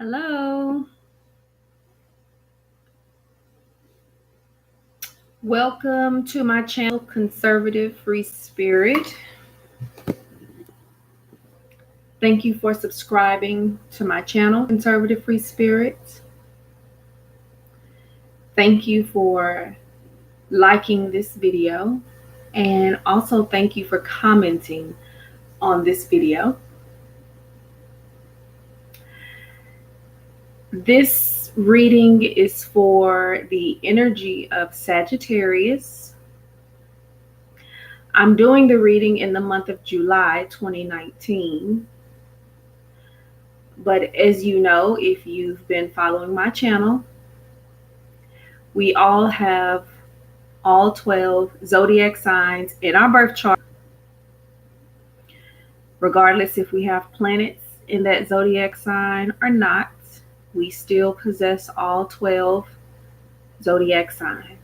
Hello. Welcome to my channel, Conservative Free Spirit. Thank you for subscribing to my channel, Conservative Free Spirit. Thank you for liking this video, and also thank you for commenting on this video. This reading is for the energy of Sagittarius. I'm doing the reading in the month of July 2019. But as you know, if you've been following my channel, we all have all 12 zodiac signs in our birth chart. Regardless if we have planets in that zodiac sign or not, we still possess all 12 zodiac signs.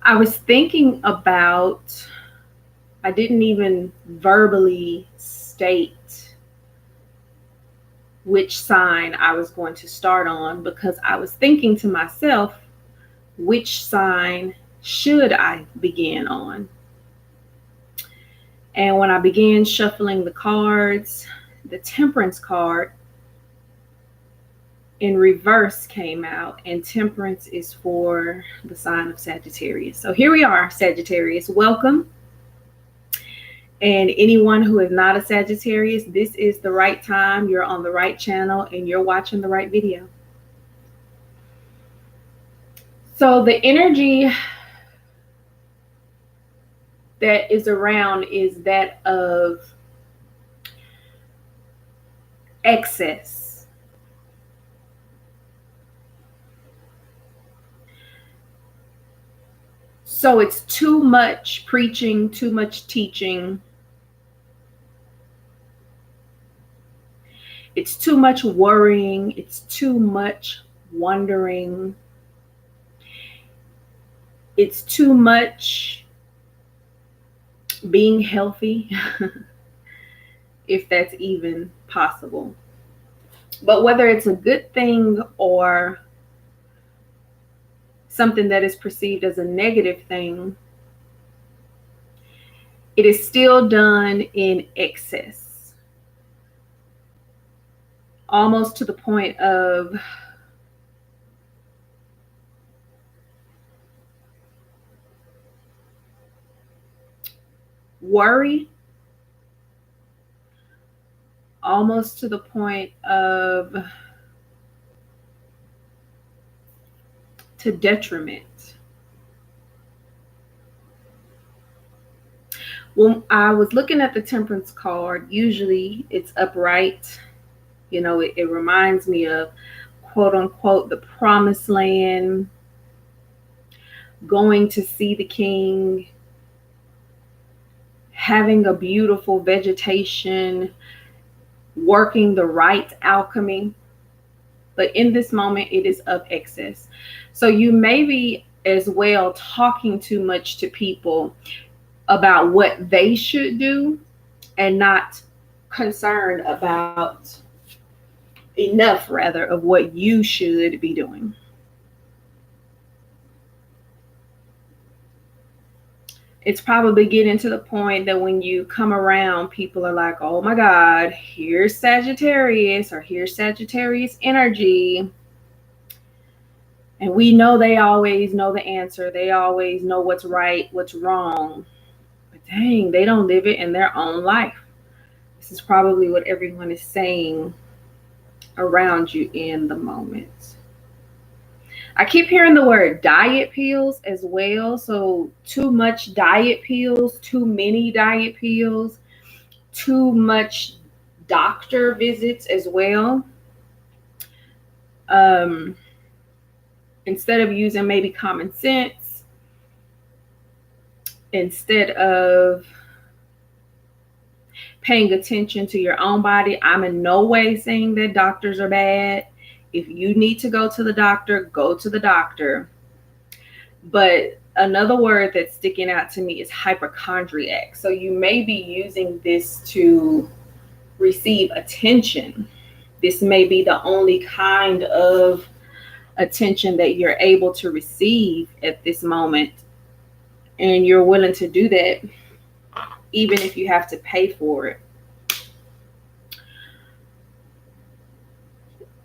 I was thinking about, I didn't even verbally state which sign I was going to start on because I was thinking to myself, which sign should I begin on? And when I began shuffling the cards, the Temperance card in reverse came out, and Temperance is for the sign of Sagittarius. So here we are, Sagittarius. Welcome. And anyone who is not a Sagittarius, this is the right time. You're on the right channel and you're watching the right video. So the energy that is around is that of excess. So it's too much preaching, too much teaching. It's too much worrying. It's too much wondering. It's too much being healthy, if that's even possible. But whether it's a good thing or something that is perceived as a negative thing, it is still done in excess, almost to the point of worry, almost to the point of to detriment. When I was looking at the Temperance card, usually it's upright. You know, it reminds me of, quote unquote, the promised land, going to see the king, having a beautiful vegetation, working the right alchemy. But in this moment, it is of excess. So you may be as well talking too much to people about what they should do and not concerned about enough, rather, of what you should be doing. It's probably getting to the point that when you come around, people are like, oh my God, here's Sagittarius, or here's Sagittarius energy. And we know they always know the answer. They always know what's right, what's wrong. But dang, they don't live it in their own life. This is probably what everyone is saying around you in the moment. I keep hearing the word diet pills as well. So too much diet pills, too many diet pills, too much doctor visits as well. Instead of using maybe common sense, instead of paying attention to your own body. I'm in no way saying that doctors are bad. If you need to go to the doctor, go to the doctor. But another word that's sticking out to me is hypochondriac. So you may be using this to receive attention. This may be the only kind of attention that you're able to receive at this moment. And you're willing to do that, even if you have to pay for it.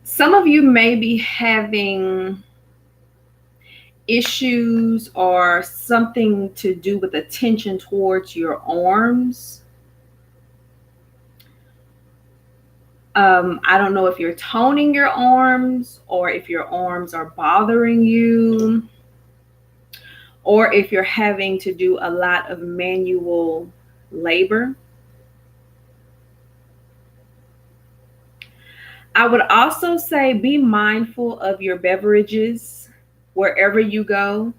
Some of you may be having issues or something to do with attention towards your arms. I don't know if you're toning your arms or if your arms are bothering you, or if you're having to do a lot of manual labor. I would also say be mindful of your beverages wherever you go.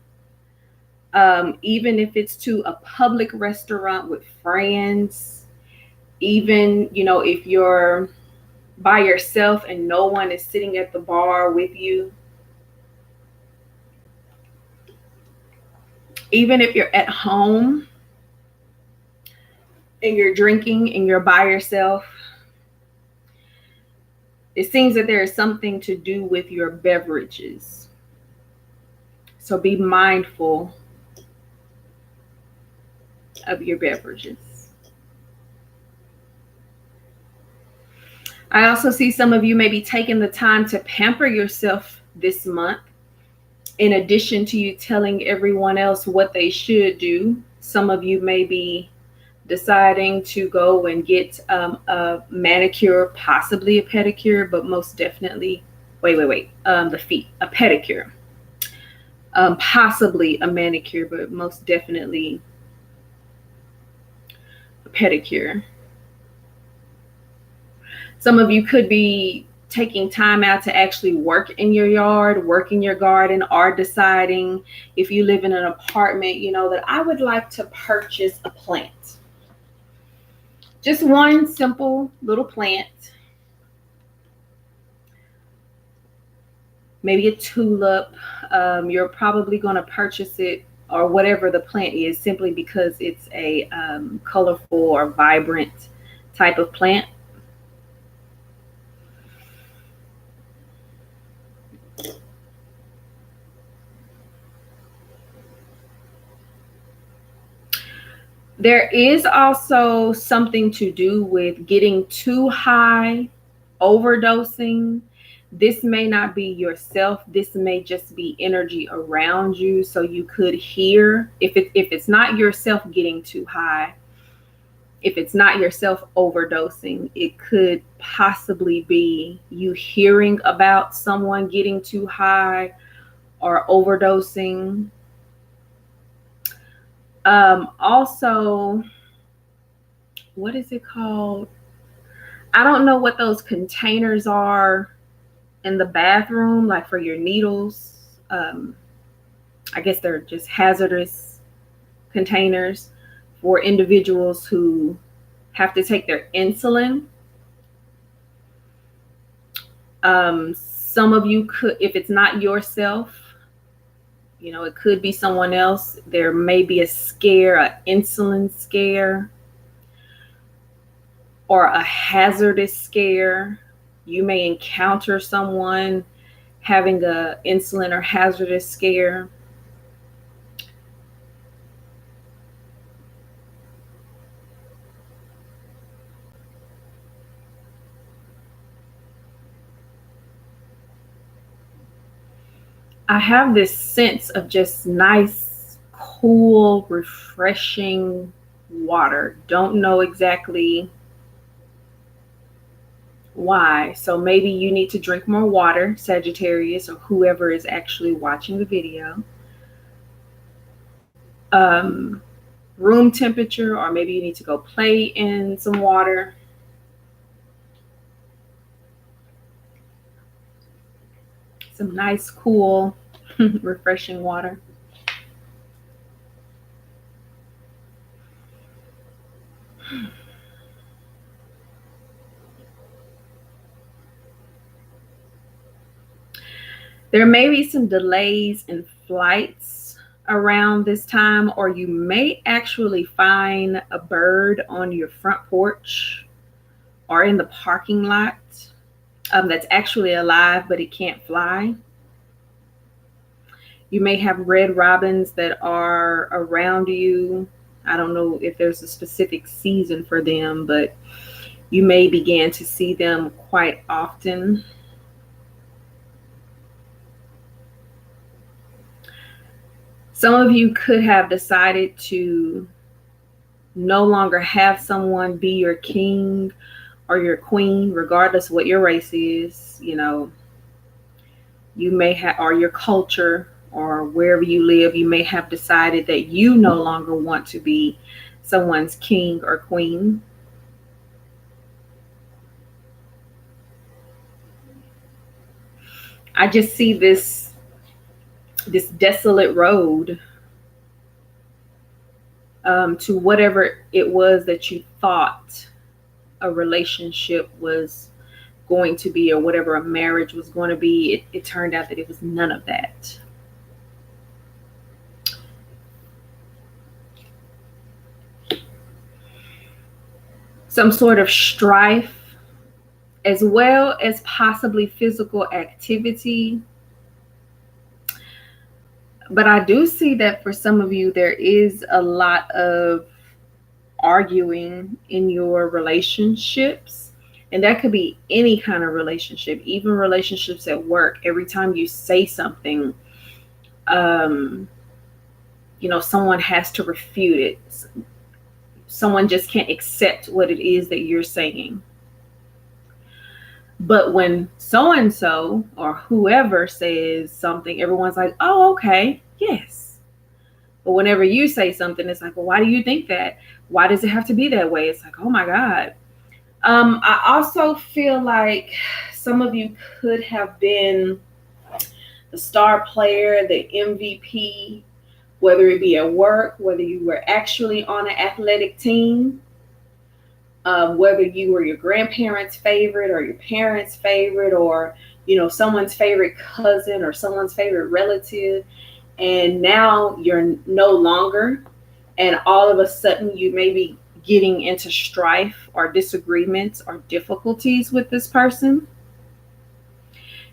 Even if it's to a public restaurant with friends, even, if you're by yourself and no one is sitting at the bar with you, even if you're at home and you're drinking and you're by yourself, it seems that there is something to do with your beverages. So be mindful of your beverages. I also see some of you may be taking the time to pamper yourself this month. In addition to you telling everyone else what they should do, some of you may be deciding to go and get a manicure, possibly a pedicure, but most definitely, the feet, a pedicure. Possibly a manicure, but most definitely a pedicure. Some of you could be taking time out to actually work in your yard, work in your garden, or deciding, if you live in an apartment, that I would like to purchase a plant. Just one simple little plant. Maybe a tulip. You're probably going to purchase it, or whatever the plant is, simply because it's a colorful or vibrant type of plant. There is also something to do with getting too high, overdosing. This may not be yourself. This may just be energy around you. So you could hear, if it's not yourself getting too high, if it's not yourself overdosing, it could possibly be you hearing about someone getting too high or overdosing. Also, what is it called? I don't know what those containers are in the bathroom, like for your needles. I guess they're just hazardous containers for individuals who have to take their insulin. Some of you could, if it's not yourself, it could be someone else. There may be a scare, an insulin scare, or a hazardous scare. You may encounter someone having an insulin or hazardous scare. I have this sense of just nice, cool, refreshing water. Don't know exactly why. So maybe you need to drink more water, Sagittarius, or whoever is actually watching the video. Room temperature, or maybe you need to go play in some water. Some nice, cool, refreshing water. There may be some delays in flights around this time, or you may actually find a bird on your front porch or in the parking lot that's actually alive, but it can't fly. You may have red robins that are around you. I don't know if there's a specific season for them, but you may begin to see them quite often. Some of you could have decided to no longer have someone be your king or your queen, regardless of what your race is. You may have, or your culture, or wherever you live, you may have decided that you no longer want to be someone's king or queen. I just see this desolate road to whatever it was that you thought a relationship was going to be, or whatever a marriage was going to be. It turned out that it was none of that. Some sort of strife, as well as possibly physical activity. But I do see that for some of you, there is a lot of arguing in your relationships. And that could be any kind of relationship, even relationships at work. Every time you say something, someone has to refute it. Someone just can't accept what it is that you're saying. But when so-and-so or whoever says something, everyone's like, oh, okay, yes. But whenever you say something, it's like, well, why do you think that? Why does it have to be that way? It's like, oh my God. I also feel like some of you could have been the star player, the MVP, whether it be at work, whether you were actually on an athletic team, whether you were your grandparents' favorite or your parents' favorite, or someone's favorite cousin or someone's favorite relative, and now you're no longer, and all of a sudden you may be getting into strife or disagreements or difficulties with this person,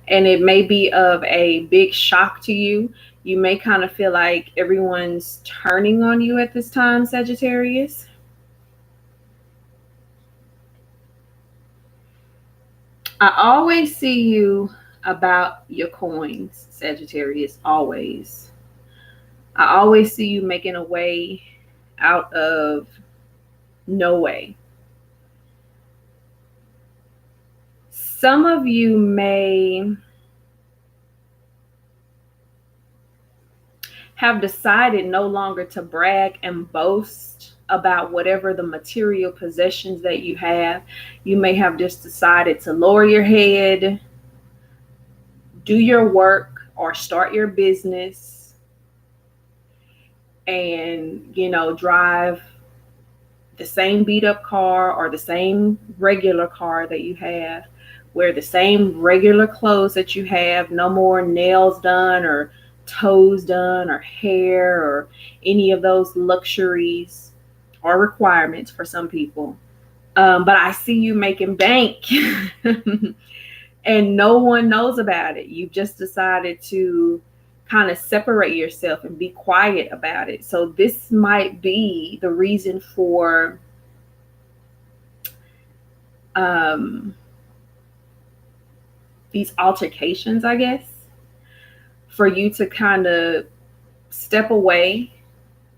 and it may be of a big shock to you. You may kind of feel like everyone's turning on you at this time, Sagittarius. I always see you about your coins, Sagittarius, always. I always see you making a way out of no way. Some of you may have decided no longer to brag and boast about whatever the material possessions that you have. You may have just decided to lower your head, do your work, or start your business, and drive the same beat up car or the same regular car that you have, wear the same regular clothes that you have, no more nails done or toes done or hair or any of those luxuries or requirements for some people. But I see you making bank and no one knows about it. You've just decided to kind of separate yourself and be quiet about it. So this might be the reason for these altercations, I guess, for you to kind of step away,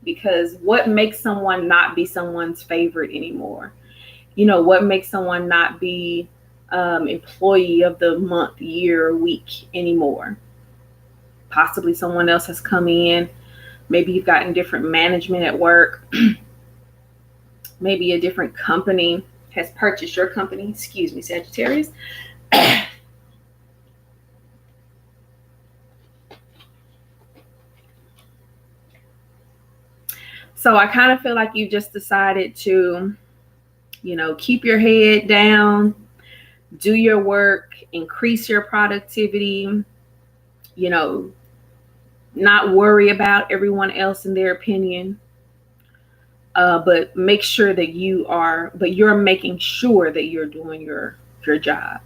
because what makes someone not be someone's favorite anymore? What makes someone not be employee of the month, year, or week anymore? Possibly someone else has come in. Maybe you've gotten different management at work. Maybe a different company has purchased your company. Excuse me, Sagittarius. So I kind of feel like you just decided to, keep your head down, do your work, increase your productivity, not worry about everyone else and their opinion. But make sure that you're making sure that you're doing your job.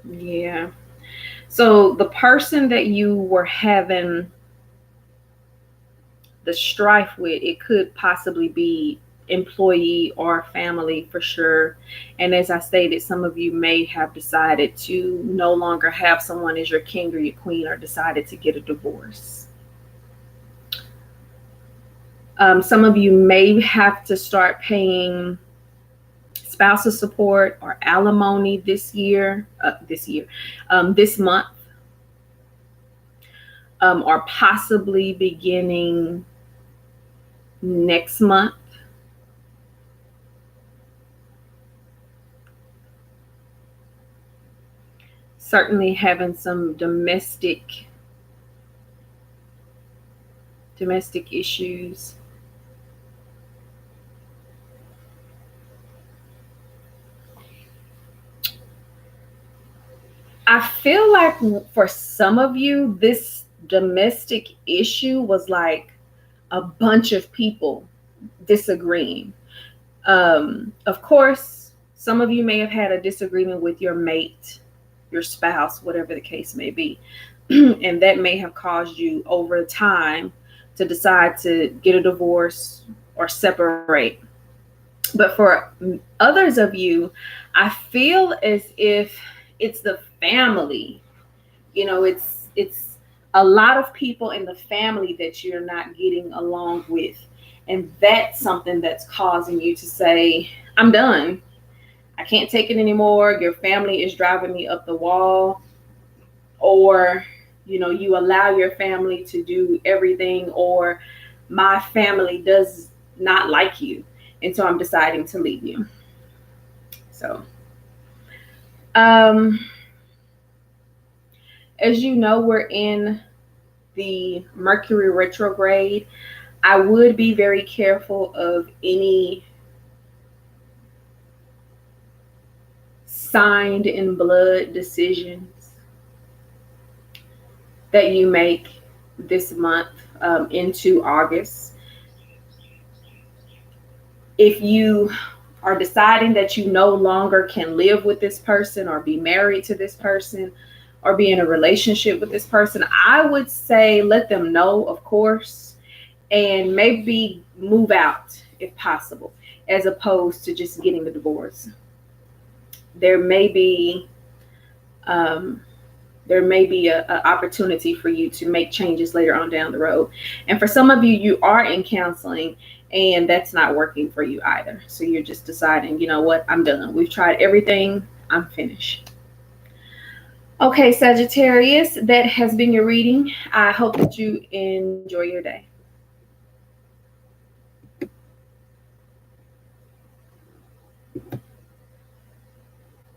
Yeah. So the person that you were having the strife with, it could possibly be employee or family for sure. And as I stated, some of you may have decided to no longer have someone as your king or your queen, or decided to get a divorce. Some of you may have to start paying spousal support or alimony this month, or possibly beginning next month. Certainly having some domestic issues. I feel like for some of you, this domestic issue was like a bunch of people disagreeing. Of course, some of you may have had a disagreement with your mate, your spouse, whatever the case may be. And that may have caused you over time to decide to get a divorce or separate. But for others of you, I feel as if it's the family. It's a lot of people in the family that you're not getting along with. And that's something that's causing you to say, I'm done. I can't take it anymore. Your family is driving me up the wall. Or, you allow your family to do everything, or my family does not like you. And so I'm deciding to leave you. So, as you know, we're in the Mercury retrograde. I would be very careful of any signed in blood decisions that you make this month into August. If you are deciding that you no longer can live with this person, or be married to this person, or be in a relationship with this person, I would say let them know, of course, and maybe move out if possible, as opposed to just getting the divorce. There may be an opportunity for you to make changes later on down the road. And for some of you, you are in counseling and that's not working for you either. So you're just deciding, you know what, I'm done. We've tried everything. I'm finished. Okay, Sagittarius, that has been your reading. I hope that you enjoy your day.